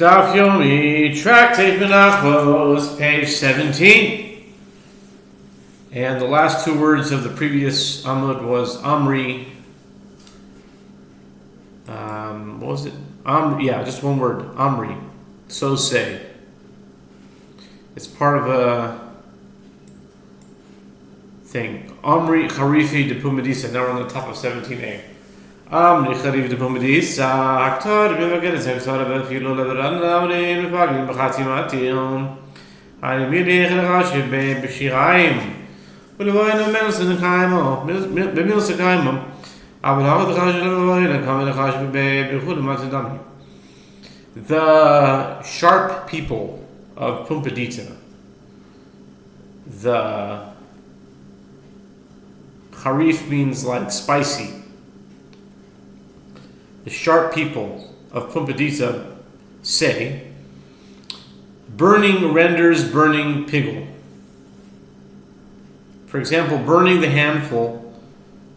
Daf Yomi, Tractate Menachot, page 17. And the last two words of the previous Amud was Amri. What was it? Just one word. Amri. So say. It's part of a thing. Amri Charifi de Pumadisa. Now we're on the top of 17a. Amri Charifi de Pumadisa. Aktar Bivagan is Hexar of Filo Leveran Lamri, Mipagin Bachatimatim. I immediately Rashid Babe Shiraim. Ulivina Milson Kaimo, Bemilsa Kaimo. I will have the Rashid Levarina come in the Rashid Babe Hudamatidami. The sharp people of Pumbedita, the Harif means like spicy. The sharp people of Pumbedita say, burning renders burning pigul. For example, burning the handful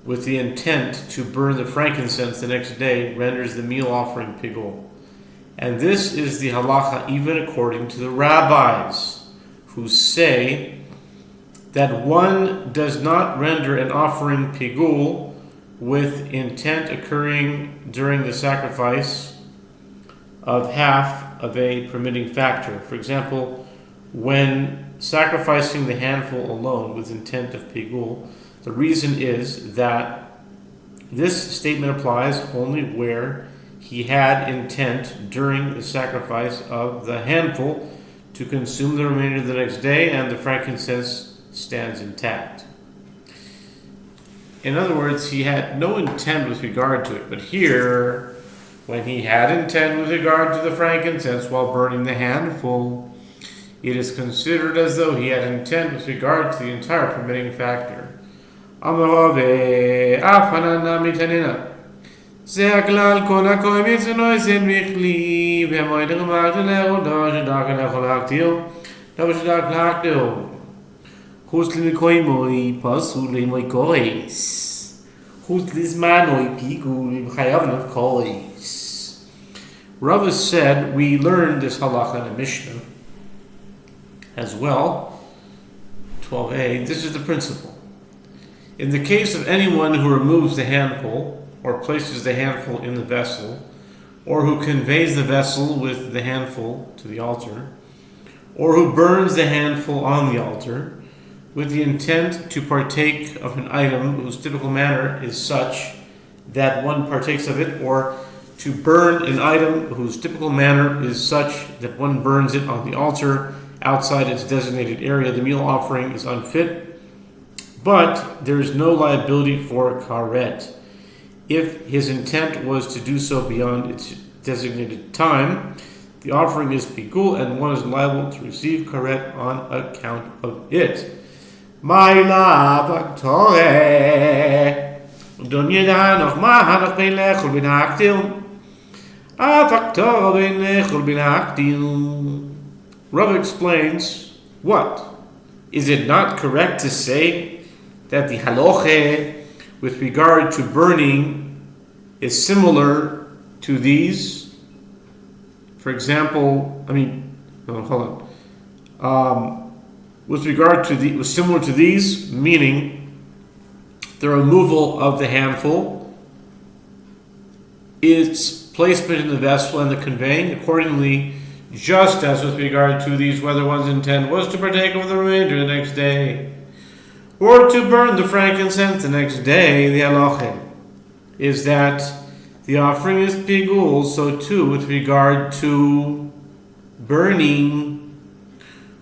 with the intent to burn the frankincense the next day renders the meal offering pigul. And this is the halacha even according to the rabbis, who say that one does not render an offering pigul with intent occurring during the sacrifice of half of a permitting factor. For example, when sacrificing the handful alone with intent of pigul, the reason is that this statement applies only where he had intent during the sacrifice of the handful to consume the remainder the next day, and the frankincense stands intact. In other words, he had no intent with regard to it, but here, when he had intent with regard to the frankincense while burning the handful, it is considered as though he had intent with regard to the entire permitting factor. זה הכלל כל הכוי מצונו יסן בכלי והמועד רמק ללכו שדק יכול להקטיר שדק להקטיר חוץ למקוי מוי פסו למוי קורס חוץ לזמנוי פיגול וחייב לבקורס. Rava said, we learned this halacha in the Mishnah as well, 12a. This is the principle. In the case of anyone who removes the handful or places the handful in the vessel, or who conveys the vessel with the handful to the altar, or who burns the handful on the altar, with the intent to partake of an item whose typical manner is such that one partakes of it, or to burn an item whose typical manner is such that one burns it on the altar outside its designated area, the meal offering is unfit, but there is no liability for karet. If his intent was to do so beyond its designated time, the offering is pigul and one is liable to receive karet on account of it. My love, Rav explains, what? Is it not correct to say that the haloche with regard to burning is similar to these? For example, with regard to the, similar to these, meaning the removal of the handful, its placement in the vessel, and the conveying. Accordingly, just as with regard to these, whether one's intent was to partake of the remainder the next day, or to burn the frankincense the next day, the halacha is that the offering is pigul, so too with regard to burning,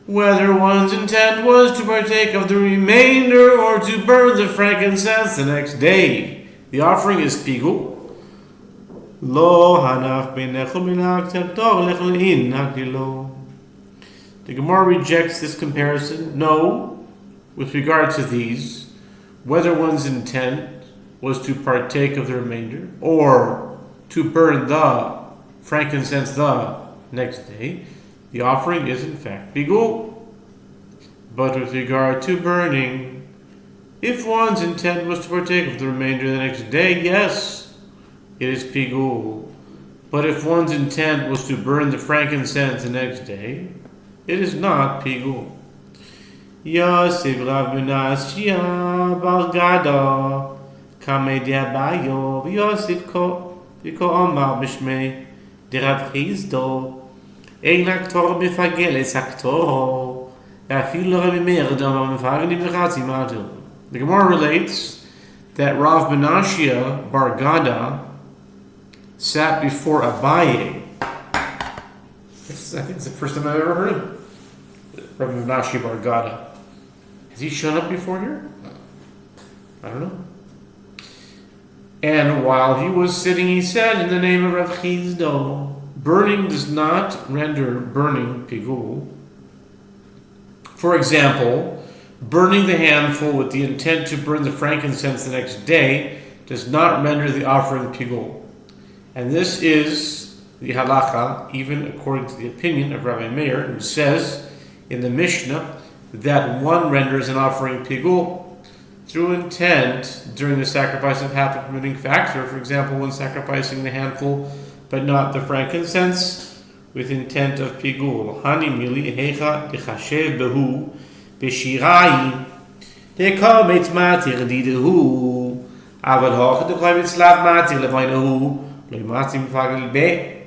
whether one's intent was to partake of the remainder or to burn the frankincense the next day, the offering is pigul. The Gemara rejects this comparison. No, with regard to these, whether one's intent was to partake of the remainder or to burn the frankincense the next day, the offering is in fact pigul. But with regard to burning, if one's intent was to partake of the remainder the next day, yes, it is pigul. But if one's intent was to burn the frankincense the next day, it is not pigul. Yosef Rav Menachot bar Gada Kamei Abayo Yosef Ko Omar B'Shmei de Rav Chizdo Ein Aktor Mefageles Aktoro Afil Rav Meir Damar Mefageni Mechatzi Matil. The Gemara relates that Rav Menachot bar Gada sat before Abaye. I think it's the first time I've ever heard of Rav Menachot bar Gada. Has he shown up before here? I don't know. And while he was sitting, he said, in the name of Rav Chizdo, burning does not render burning pigul. For example, burning the handful with the intent to burn the frankincense the next day does not render the offering pigul. And this is the halacha, even according to the opinion of Rabbi Meir, who says in the Mishnah that one renders an offering pigul through intent during the sacrifice of half a permitting factor. For example, when sacrificing the handful but not the frankincense with intent of pigul. Hani mili hecha dechashev behu b'shirayi dekar mitzmatir didehu avad hoch dekar mitzlav matir levainahu leimatim fagel be.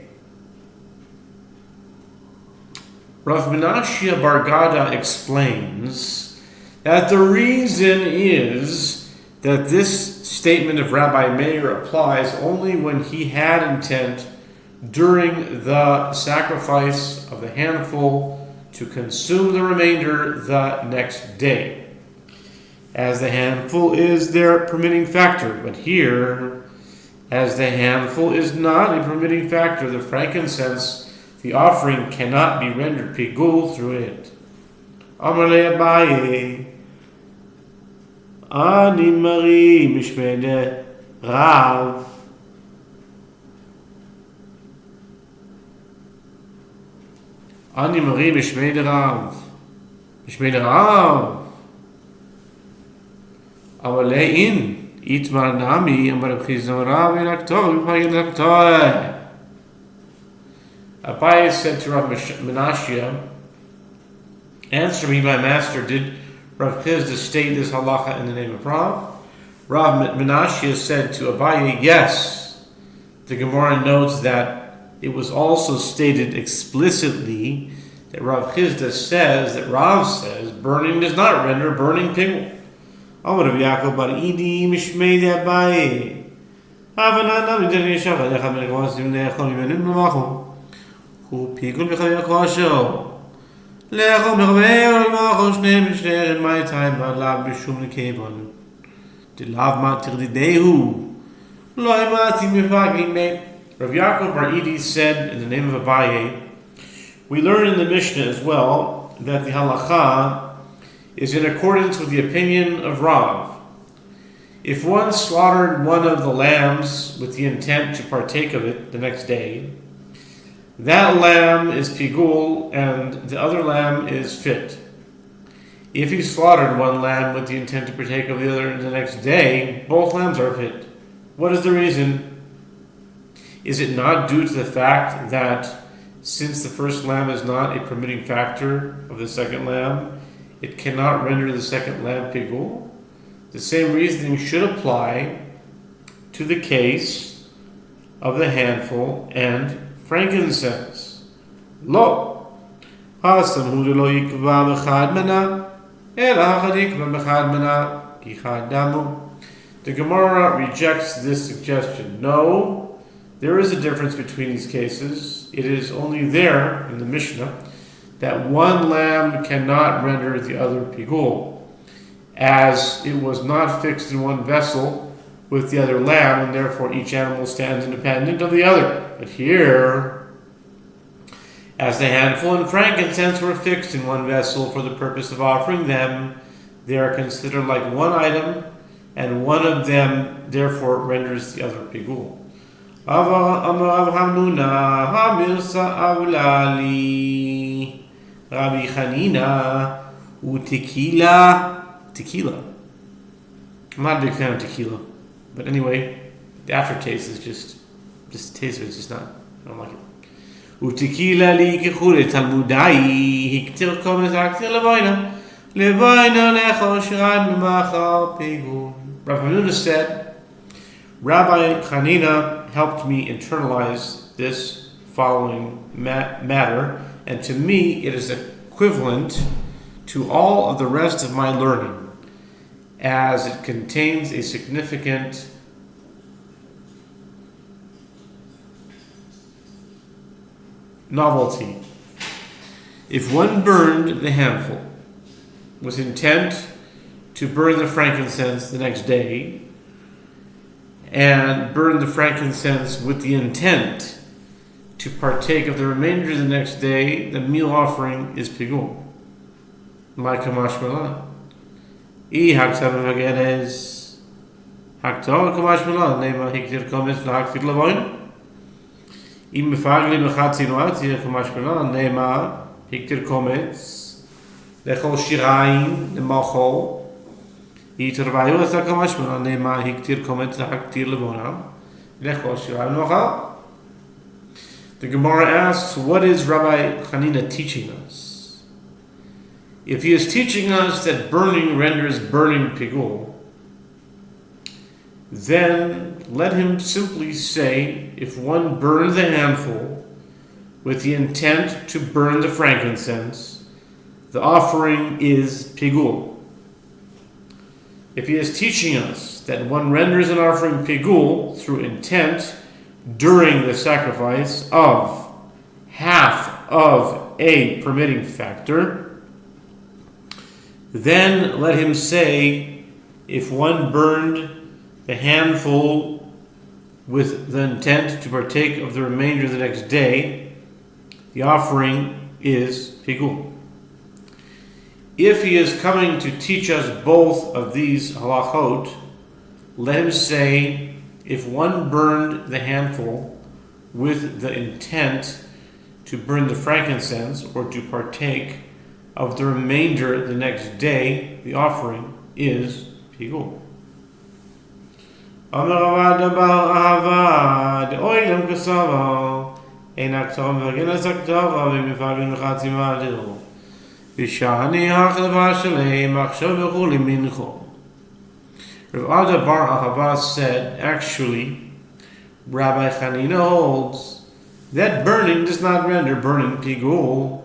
Rav Menachot bar Gada explains that the reason is that this statement of Rabbi Meir applies only when he had intent during the sacrifice of the handful to consume the remainder the next day, as the handful is their permitting factor. But here, as the handful is not a permitting factor, the frankincense, the offering, cannot be rendered pigul through it. Amar le Abaye, Ani Mari Mishmei Rav. Ani Mari Mishmei Rav. Mishmei Rav. Amar le in Itmar Nami Amar Rav Chizda Rav Enaktor V'Pagin Enaktor. Abaye said to Rav Menachot, answer me, my master, did Rav Chizda state this halacha in the name of Rav? Rav Menachot said to Abaye, yes. The Gemara notes that it was also stated explicitly that Rav Chizda says, that Rav says, burning does not render burning pigul. Amar Rav Yaakov bar Idi mishmei Abaye. Havanah nami yeshav alecha melechavasim le'echol mimenim l'machom. Hu pigul b'chavir kosho. Le'echol mechaver l'machom shnei mishner in my time ba'lav b'shum l'kevon. Dilav matir didehu. Lo imati mifagin me. Rav Yaakov bar Idi said in the name of Abaye, we learn in the Mishnah as well that the halacha is in accordance with the opinion of Rav. If one slaughtered one of the lambs with the intent to partake of it the next day, that lamb is pigul and the other lamb is fit. If he slaughtered one lamb with the intent to partake of the other the next day, both lambs are fit. What is the reason? Is it not due to the fact that since the first lamb is not a permitting factor of the second lamb, it cannot render the second lamb pigul? The same reasoning should apply to the case of the handful and frankincense. Lo, hasamhu lo yikva b'chad mana, ela hachad yikva b'chad mana, kichad damu. The Gemara rejects this suggestion. No, there is a difference between these cases. It is only there in the Mishnah that one lamb cannot render the other pigul, as it was not fixed in one vessel with the other lamb, and therefore each animal stands independent of the other. But here, as the handful and frankincense were fixed in one vessel for the purpose of offering them, they are considered like one item, and one of them therefore renders the other pigul. Amar Hamnuna Hamirsa Avlali Rabbi Chanina Tequila. I'm not a big fan of tequila, but anyway, the aftertaste is just taste of it's just not I don't like it. Utikila li kechure talmudai hiktir komes aktir levaina lecho shiraim lemachal pigul. Rabbi Menachot said, Rabbi Hanina helped me internalize this following matter, and to me it is equivalent to all of the rest of my learning, as it contains a significant novelty. If one burned the handful with intent to burn the frankincense the next day, and burn the frankincense with the intent to partake of the remainder the next day, the meal offering is pigul. My kamash malan. I haktav mageres. Haktav kamash malan. Nema hiktir komis lahaktir lavoin. Im mefagli mechatzi noati kamash malan. Nema hiktir komis lechol shiraim lemachol. Itervayu asa kamash malan. Nema hiktir komis lahaktir levonam. Lechol shiraim lemachol. The Gemara asks, what is Rabbi Hanina teaching us? If he is teaching us that burning renders burning pigul, then let him simply say, if one burns a handful with the intent to burn the frankincense, the offering is pigul. If he is teaching us that one renders an offering pigul through intent during the sacrifice of half of a permitting factor, then let him say, if one burned the handful with the intent to partake of the remainder the next day, the offering is pigul. If he is coming to teach us both of these halachot, let him say, if one burned the handful with the intent to burn the frankincense or to partake of the remainder the next day, the offering is pigul. Rav Ada bar Ahava said, actually, Rabbi Hanina holds that burning does not render burning pigul,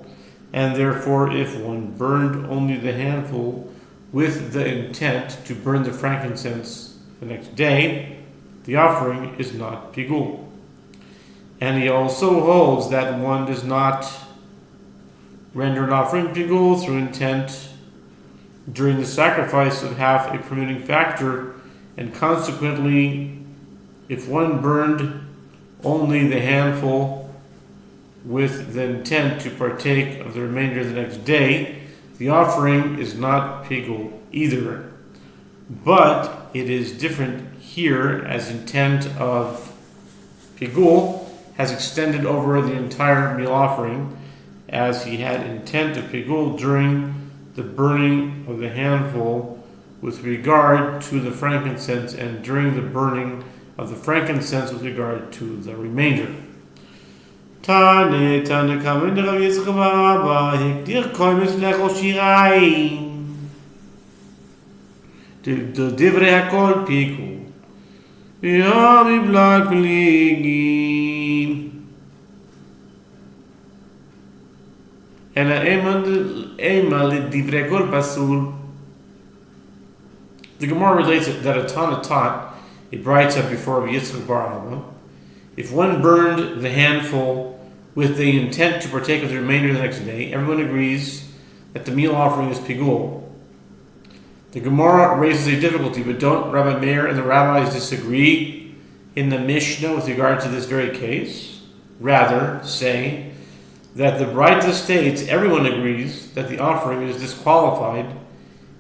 and therefore if one burned only the handful with the intent to burn the frankincense the next day, the offering is not pigul. And he also holds that one does not render an offering pigul through intent during the sacrifice of half a permitting factor, and consequently, if one burned only the handful with the intent to partake of the remainder the next day, the offering is not pigul either. But it is different here, as intent of pigul has extended over the entire meal offering, as he had intent of pigul during the burning of the handful with regard to the frankincense, and during the burning of the frankincense with regard to the remainder. Tane kamen der Rav Yitzchak bar Abba hiktir komes lechol shiraim de divrei hakol pigul v'yom iblak pligim ela ema divrei kol pasul. The Gemara relates that a Tana taught, it writes up before Rav Yitzchak bar Abba, if one burned the handful with the intent to partake of the remainder the next day, everyone agrees that the meal offering is pigul. The Gemara raises a difficulty, but don't Rabbi Meir and the rabbis disagree in the Mishnah with regard to this very case? Rather, say that the Braita states everyone agrees that the offering is disqualified,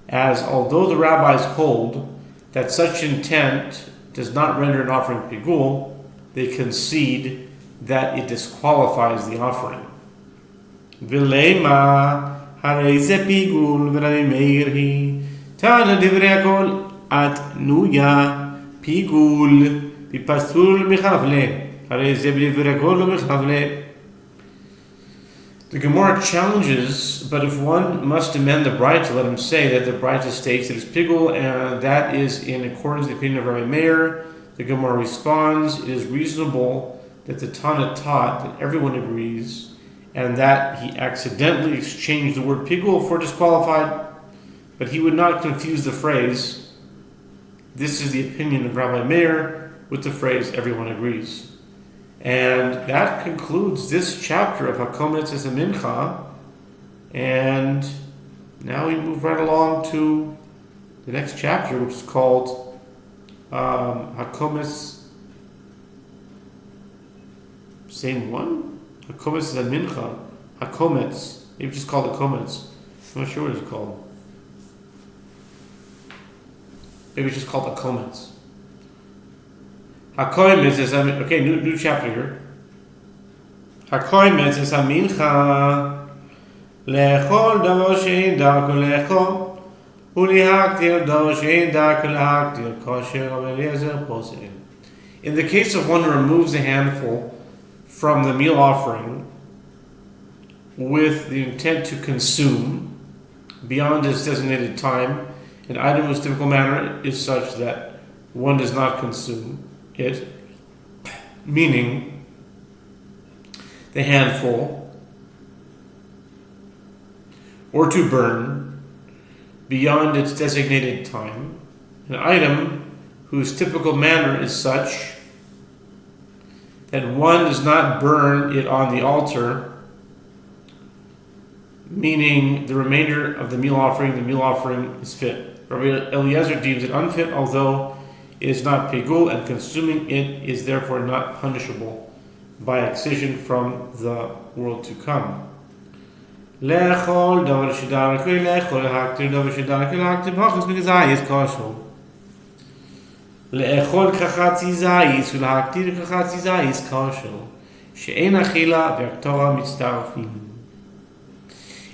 as although the rabbis hold that such intent does not render an offering pigul, they concede that it disqualifies the offering. Vilema harei ze pigul v'Rabbi Meir hi tana divrei hakol at nuya pigul v'pasul michalaf le The Gemara challenges, but if one must amend the Braita, let him say that the Braita states that it's pigul, and that is in accordance with the opinion of Rabbi Meir. The Gemara responds, it is reasonable that the Tana taught that everyone agrees, and that he accidentally exchanged the word pigul for disqualified, but he would not confuse the phrase, this is the opinion of Rabbi Meir, with the phrase, everyone agrees. And that concludes this chapter of Hakometz as a Mincha. And now we move right along to the next chapter, which is called Hakometz. Same one? Hakometz as a Mincha. Hakometz. Maybe just called Hakometz. I'm not sure what it's called. Maybe it's just called Hakometz. Hakometz is okay. New chapter here. Hakometz is a mincha lechol davar shein darko lechol ulihaktir davar shein darko lehaktir kosher Eliezer posel. In the case of one who removes a handful from the meal offering with the intent to consume beyond its designated time, an item whose typical manner is such that one does not consume it, meaning the handful, or to burn beyond its designated time, an item whose typical manner is such that one does not burn it on the altar, meaning the remainder of the meal offering is fit. Rabbi Eliezer deems it unfit, although it is not pigul, and consuming it is therefore not punishable by excision from the world to come. Lechol davar shedarko lechol haktir davar shedarko haktir hachos megazayis kosher. Leechol kachatzi zayis ulhaktir kachatzi zayis kosher. She'en achila ve'aktora mitztarfin.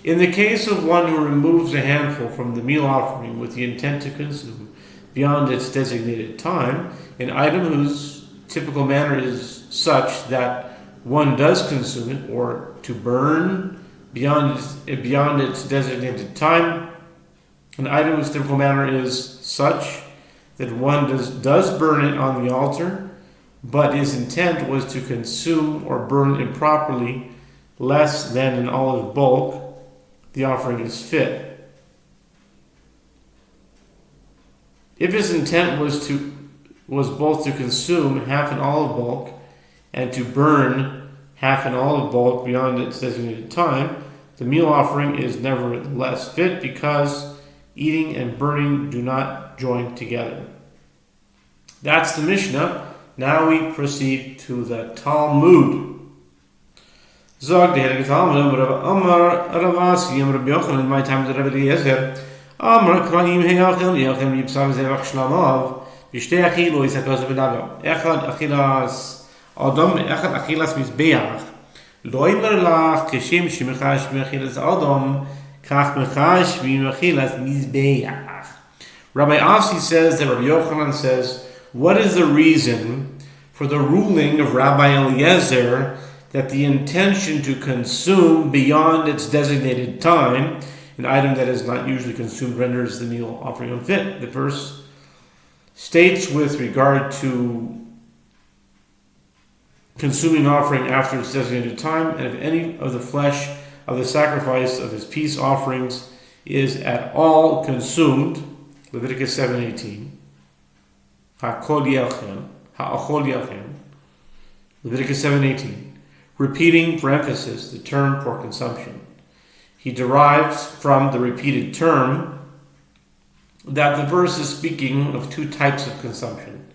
In the case of one who removes a handful from the meal offering with the intent to consume beyond its designated time, an item whose typical manner is such that one does consume it, or to burn beyond its designated time, an item whose typical manner is such that one does burn it on the altar, but his intent was to consume or burn improperly less than an olive bulk, the offering is fit. If his intent was both to consume half an olive bulk and to burn half an olive bulk beyond its designated time, the meal offering is nevertheless fit because eating and burning do not join together. That's the Mishnah. Now we proceed to the Talmud. Zog the Heilige Talmud, Amar Ravasi, Rabbi Yochanan, my time to Rabbi Eliezer. Amr Kraim Heyachel Yachel Yipsav Zevach Shlamav Vishtei Achilo Yisakos Bedago Echad Achilas Adam Echad Achilas Mizbeach Loimer Lach Kishim Shimichash Mechilas Adam Kach Mechash Mechilas Mizbeach. Rabbi Asi says that Rabbi Yochanan says, what is the reason for the ruling of Rabbi Eliezer that the intention to consume beyond its designated time, an item that is not usually consumed, renders the meal offering unfit? The verse states with regard to consuming offering after its designated time, and if any of the flesh of the sacrifice of his peace offerings is at all consumed, Leviticus 7:18, Ha'achol yachem, Leviticus 7:18, repeating for emphasis the term for consumption. He derives from the repeated term that the verse is speaking of two types of consumption.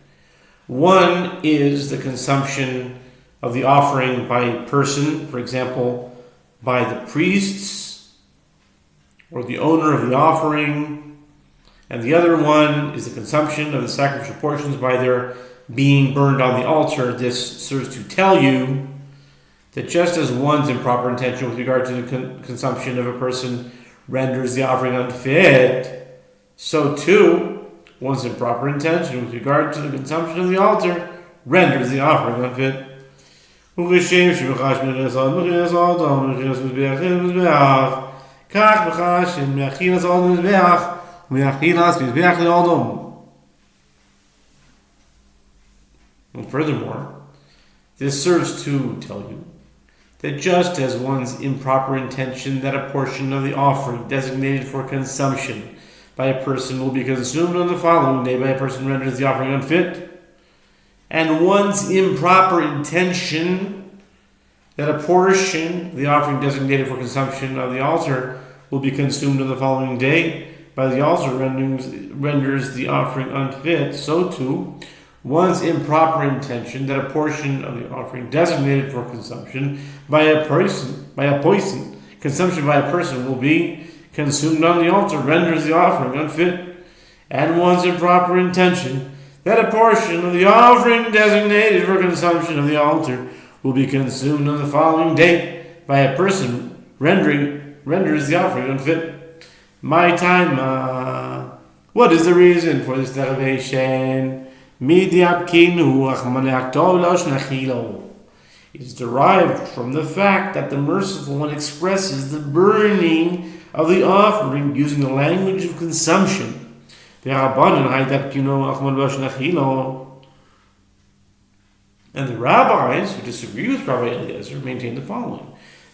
One is the consumption of the offering by a person, for example, by the priests or the owner of the offering, and the other one is the consumption of the sacrificial portions by their being burned on the altar. This serves to tell you that just as one's improper intention with regard to the consumption of a person renders the offering unfit, so too one's improper intention with regard to the consumption of the altar renders the offering unfit. וכשם שמחש מרסות מרס אדם מרס מזבח מזבח כך מחש מאכילס אדם מזבח ומאכילס מזבח לאדם. And furthermore, this serves to tell you that just as one's improper intention that a portion of the offering designated for consumption by a person will be consumed on the following day by a person who renders the offering unfit, and one's improper intention that a portion of the offering designated for consumption of the altar will be consumed on the following day by the altar renders the offering unfit, so too one's improper intention that a portion of the offering designated for consumption by a person will be consumed on the altar renders the offering unfit, and one's improper intention that a portion of the offering designated for consumption of the altar will be consumed on the following day by a person renders the offering unfit. My time, what is the reason for this derivation? It is derived from the fact that the merciful one expresses the burning of the offering using the language of consumption. And the rabbis who disagree with Rabbi Eliezer maintain the following.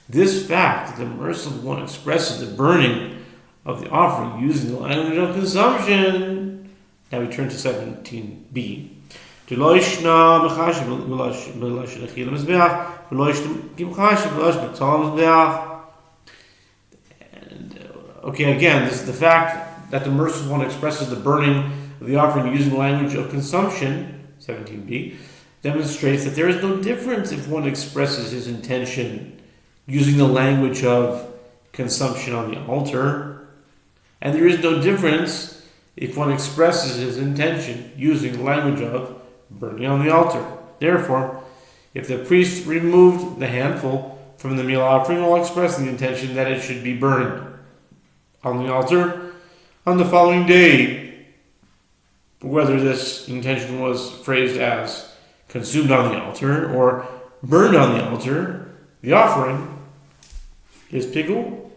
This fact that the merciful one expresses the burning of the offering using the language of consumption. Now we turn to 17b. And again, this is the fact that the merciful one expresses the burning of the offering using the language of consumption, 17b, demonstrates that there is no difference if one expresses his intention using the language of consumption on the altar, and there is no difference if one expresses his intention using the language of burning on the altar. Therefore, if the priest removed the handful from the meal offering while expressing the intention that it should be burned on the altar on the following day, whether this intention was phrased as consumed on the altar or burned on the altar, the offering is pigul.